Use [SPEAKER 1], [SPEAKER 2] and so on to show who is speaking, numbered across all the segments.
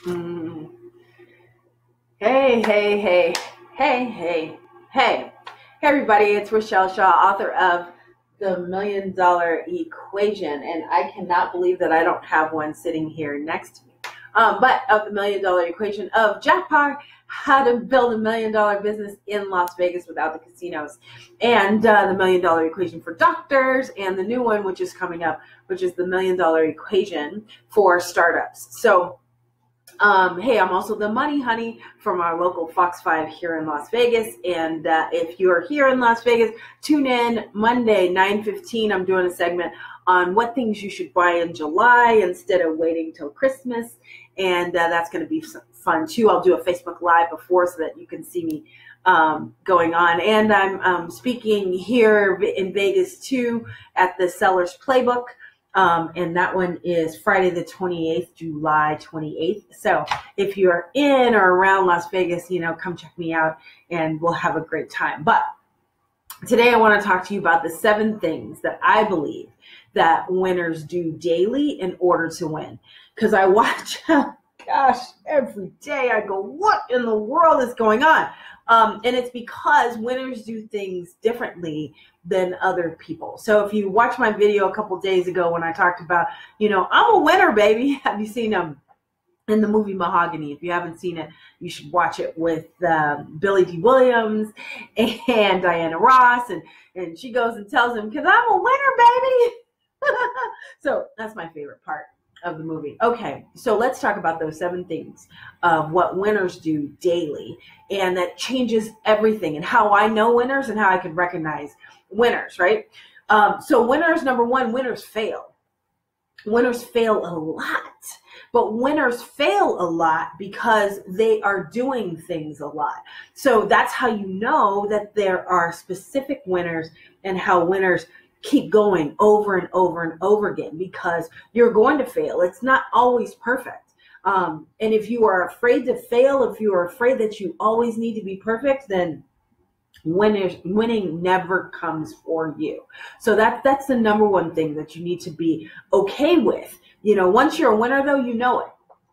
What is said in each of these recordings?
[SPEAKER 1] Mm. Hey, hey, hey, hey, hey, hey. Hey, everybody, it's Rochelle Shaw, author of The $1 Million Equation, and I cannot believe that I don't have one sitting here next to me. But of The $1 Million Equation of Jack Paar, how to build $1 million business in Las Vegas without the casinos, and the $1 Million Equation for doctors, and the new one, which is coming up, which is the $1 Million Equation for startups. So, hey, I'm also the Money Honey from our local Fox 5 here in Las Vegas. And if you're here in Las Vegas, tune in Monday, 9:15. I'm doing a segment on what things you should buy in July instead of waiting till Christmas. And that's going to be fun too. I'll do a Facebook Live before so that you can see me going on. And I'm speaking here in Vegas too at the Sellers Playbook. And that one is Friday the 28th, July 28th. So if you're in or around Las Vegas, come check me out and we'll have a great time. But today I want to talk to you about the 7 things that I believe that winners do daily in order to win. Because I watch, every day I go, what in the world is going on? And it's because winners do things differently than other people. So if you watch my video a couple days ago when I talked about, I'm a winner, baby. Have you seen in the movie Mahogany? If you haven't seen it, you should watch it with Billy D. Williams and Diana Ross. And she goes and tells him, because I'm a winner, baby. So that's my favorite part of the movie. Okay, so let's talk about those 7 things of what winners do daily, and that changes everything, and how I know winners and how I can recognize winners, right? So winners, number 1, winners fail. Winners fail a lot, but winners fail a lot because they are doing things a lot. So that's how you know that there are specific winners and how winners keep going over and over and over again, because you're going to fail. It's not always perfect. And if you are afraid to fail, if you are afraid that you always need to be perfect, then winning never comes for you. So that's the number 1 thing that you need to be okay with. Once you're a winner, though, you know it.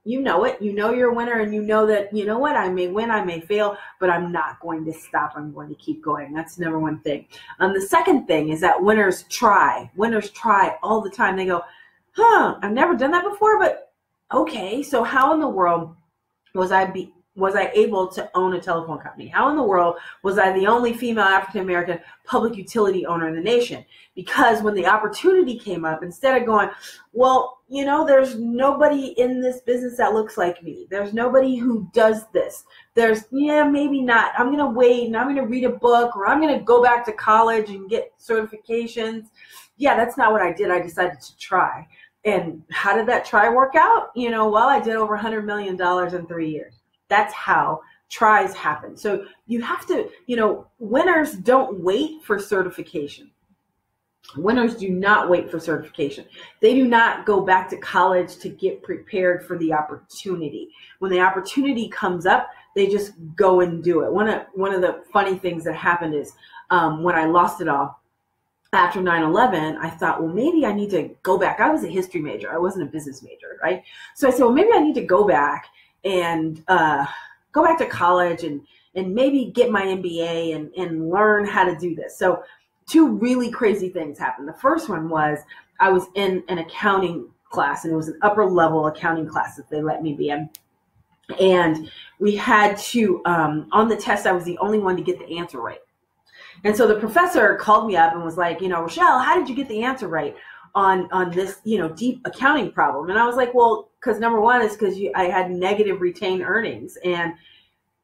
[SPEAKER 1] You know you're a winner, and you know that, what, I may win, I may fail, but I'm not going to stop. I'm going to keep going. That's the number 1 thing. The second thing is that winners try all the time. They go, I've never done that before, but okay, so how in the world was I able to own a telephone company? How in the world was I the only female African-American public utility owner in the nation? Because when the opportunity came up, instead of going, well, there's nobody in this business that looks like me. There's nobody who does this. Maybe not. I'm going to wait and I'm going to read a book, or I'm going to go back to college and get certifications. Yeah, that's not what I did. I decided to try. And how did that try work out? I did over $100 million in 3 years. That's how tries happen. So you have to, winners don't wait for certification. Winners do not wait for certification. They do not go back to college to get prepared for the opportunity. When the opportunity comes up, they just go and do it. One of the funny things that happened is when I lost it all after 9/11, I thought, well, maybe I need to go back. I was a history major. I wasn't a business major, right? So I said, well, maybe I need to go back and go back to college and maybe get my MBA and learn how to do this. So 2 really crazy things happened. The first one was I was in an accounting class, and it was an upper level accounting class that they let me be in. And we had to, on the test, I was the only one to get the answer right. And so the professor called me up and was like, Rochelle, how did you get the answer right on this, deep accounting problem? And I was like, well, because number 1 is because I had negative retained earnings. And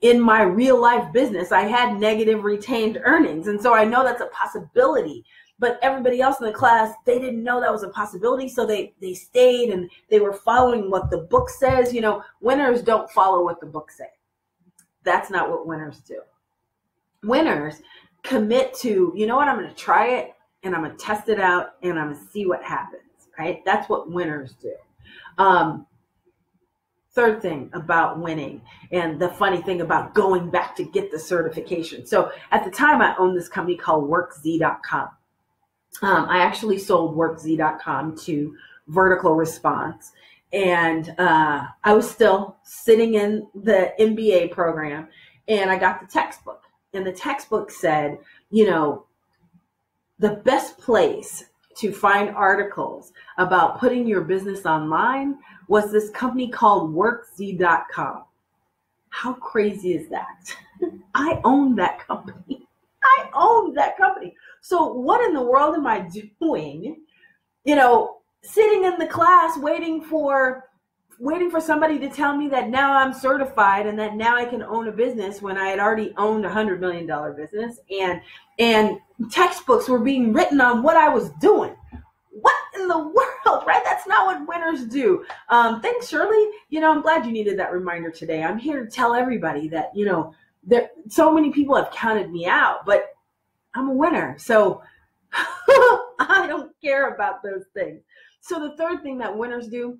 [SPEAKER 1] in my real life business, I had negative retained earnings. And so I know that's a possibility. But everybody else in the class, they didn't know that was a possibility. So they stayed and they were following what the book says. Winners don't follow what the book says. That's not what winners do. Winners commit to, I'm going to try it and I'm going to test it out and I'm going to see what happens, right? That's what winners do. Third thing about winning, and the funny thing about going back to get the certification. So at the time, I owned this company called WorkZ.com. I actually sold WorkZ.com to Vertical Response, And I was still sitting in the MBA program, and I got the textbook. And the textbook said, you know, the best place to find articles about putting your business online was this company called WorkZ.com. How crazy is that? I own that company. I own that company. So what in the world am I doing, you know, sitting in the class waiting for somebody to tell me that now I'm certified and that now I can own a business when I had already owned $100 million business, and textbooks were being written on what I was doing. What in the world, right? That's not what winners do. Thanks, Shirley. You know, I'm glad you needed that reminder today. I'm here to tell everybody that, you know, there so many people have counted me out, but I'm a winner. So I don't care about those things. So the third thing that winners do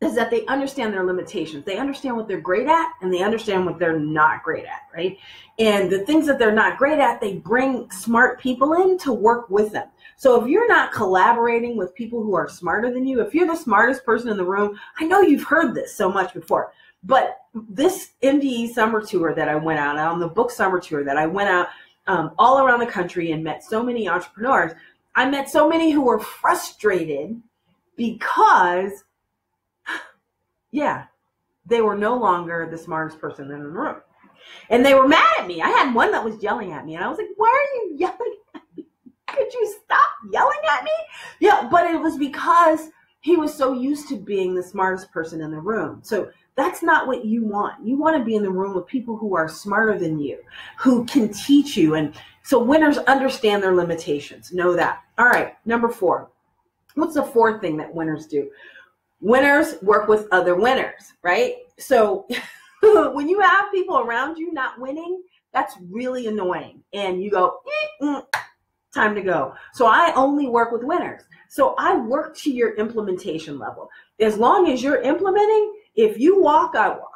[SPEAKER 1] is that they understand their limitations. They understand what they're great at, and they understand what they're not great at, right? And the things that they're not great at, they bring smart people in to work with them. So if you're not collaborating with people who are smarter than you, if you're the smartest person in the room, I know you've heard this so much before, but this MDE summer tour that I went out on, the book summer tour that I went out all around the country and met so many entrepreneurs, I met so many who were frustrated because they were no longer the smartest person in the room. And they were mad at me. I had one that was yelling at me, and I was like, why are you yelling at me? Could you stop yelling at me? Yeah, but it was because he was so used to being the smartest person in the room. So that's not what you want. You want to be in the room with people who are smarter than you, who can teach you. And so winners understand their limitations. Know that. All right, number 4. What's the fourth thing that winners do? Winners work with other winners, right? So when you have people around you not winning, that's really annoying. And you go, time to go. So I only work with winners. So I work to your implementation level. As long as you're implementing, if you walk, I walk.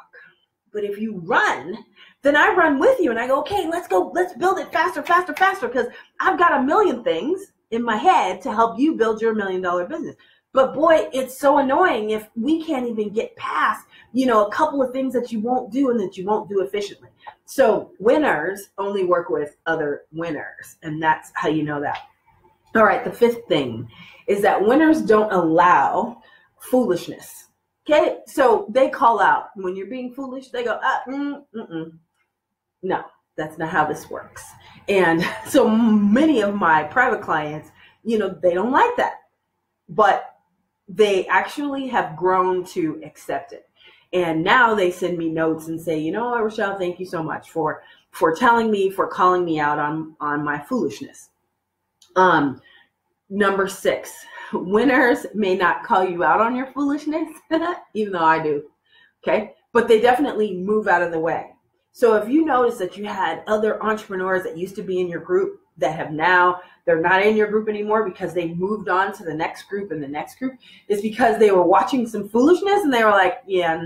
[SPEAKER 1] But if you run, then I run with you and I go, okay, let's go. Let's build it faster, faster, faster. Because I've got a million things in my head to help you build your $1 million business. But boy, it's so annoying if we can't even get past, you know, a couple of things that you won't do and that you won't do efficiently. So winners only work with other winners, and that's how you know that. All right, the fifth thing is that winners don't allow foolishness. Okay, so they call out when you're being foolish. They go, no, that's not how this works. And so many of my private clients, you know, they don't like that, but they actually have grown to accept it. And now they send me notes and say, you know what, Rochelle, thank you so much for telling me, for calling me out on my foolishness. Number 6, winners may not call you out on your foolishness, even though I do. Okay. But they definitely move out of the way. So if you notice that you had other entrepreneurs that used to be in your group that have now, they're not in your group anymore because they moved on to the next group and the next group, is because they were watching some foolishness and they were like, yeah,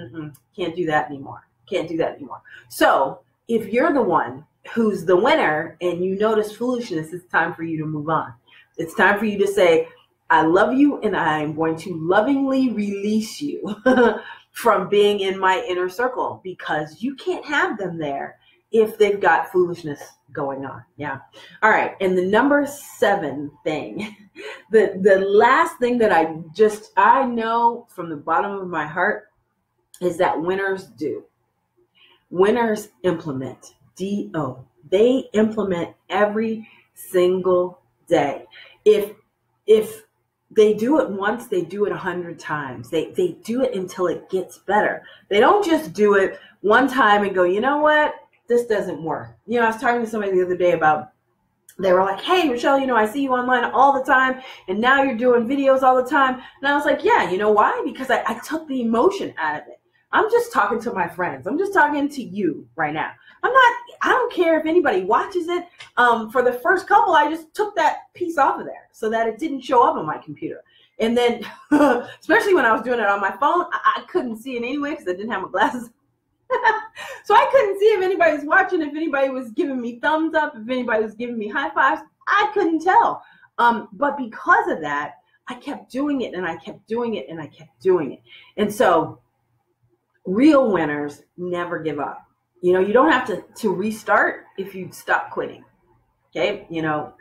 [SPEAKER 1] can't do that anymore. Can't do that anymore. So if you're the one who's the winner and you notice foolishness, it's time for you to move on. It's time for you to say, I love you and I'm going to lovingly release you from being in my inner circle, because you can't have them there if they've got foolishness going on. Yeah. All right. And the number 7 thing, the last thing that I know from the bottom of my heart is that winners do. Winners implement. D-O. They implement every single day. If they do it once, they do it 100 times. They do it until it gets better. They don't just do it one time and go, you know what? This doesn't work. You know, I was talking to somebody the other day about, they were like, hey, Rochelle, you know, I see you online all the time, and now you're doing videos all the time. And I was like, yeah, you know why? Because I took the emotion out of it. I'm just talking to my friends. I'm just talking to you right now. I don't care if anybody watches it. For the first couple, I just took that piece off of there so that it didn't show up on my computer. And then, especially when I was doing it on my phone, I couldn't see it anyway because I didn't have my glasses. So I couldn't see if anybody was watching, if anybody was giving me thumbs up, if anybody was giving me high fives. I couldn't tell. But because of that, I kept doing it and I kept doing it and I kept doing it. And so real winners never give up. You know, you don't have to restart if you stop quitting. Okay. You know,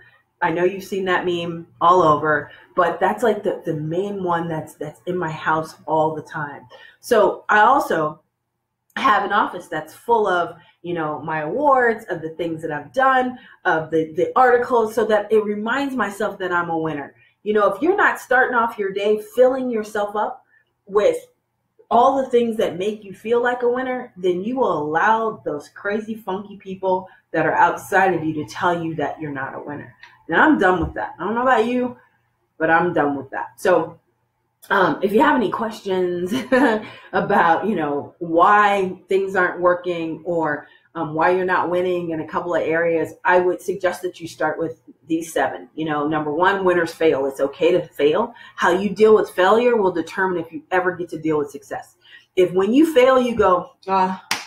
[SPEAKER 1] I know you've seen that meme all over, but that's like the main one that's in my house all the time. So I also have an office that's full of, you know, my awards, of the things that I've done, of the articles, so that it reminds myself that I'm a winner. You know, if you're not starting off your day filling yourself up with all the things that make you feel like a winner, then you will allow those crazy, funky people that are outside of you to tell you that you're not a winner. And I'm done with that. I don't know about you, but I'm done with that. So if you have any questions about, you know, why things aren't working, or why you're not winning in a couple of areas, I would suggest that you start with these 7. You know, number 1, winners fail. It's okay to fail. How you deal with failure will determine if you ever get to deal with success. If when you fail, you go,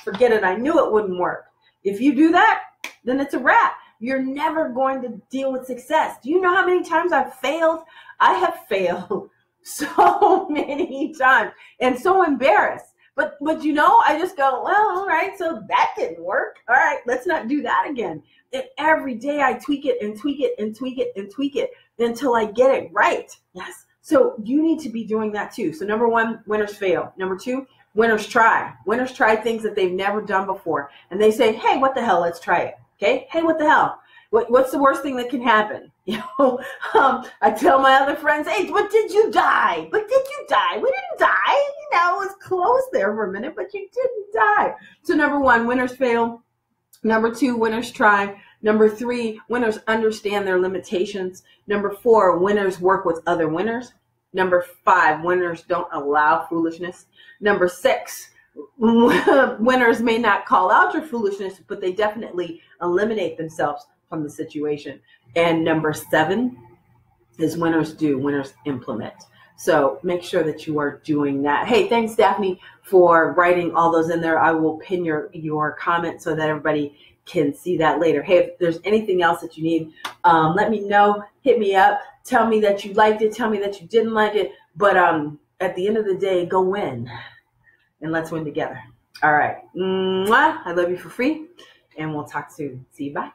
[SPEAKER 1] forget it, I knew it wouldn't work. If you do that, then it's a wrap. You're never going to deal with success. Do you know how many times I've failed? I have failed so many times and so embarrassed. But you know, I just go, well, all right, so that didn't work. All right, let's not do that again. And every day I tweak it and tweak it and tweak it and tweak it until I get it right. Yes. So you need to be doing that too. So number 1, winners fail. Number 2, winners try. Winners try things that they've never done before. And they say, hey, what the hell? Let's try it. Okay. Hey, what the hell? What's the worst thing that can happen? You know, I tell my other friends, hey, but did you die? But did you die? We didn't die. You know, it was close there for a minute, but you didn't die. So number 1, winners fail. Number 2, winners try. Number 3, winners understand their limitations. Number 4, winners work with other winners. Number 5, winners don't allow foolishness. Number 6, winners may not call out your foolishness, but they definitely eliminate themselves from the situation. And number 7 is winners implement. So make sure that you are doing that. Hey, thanks, Daphne, for writing all those in there. I will pin your comment so that everybody can see that later. Hey, if there's anything else that you need, let me know. Hit me up. Tell me that you liked it. Tell me that you didn't like it. But at the end of the day, go win. And let's win together. All right. Mwah. I love you for free. And we'll talk soon. See you. Bye.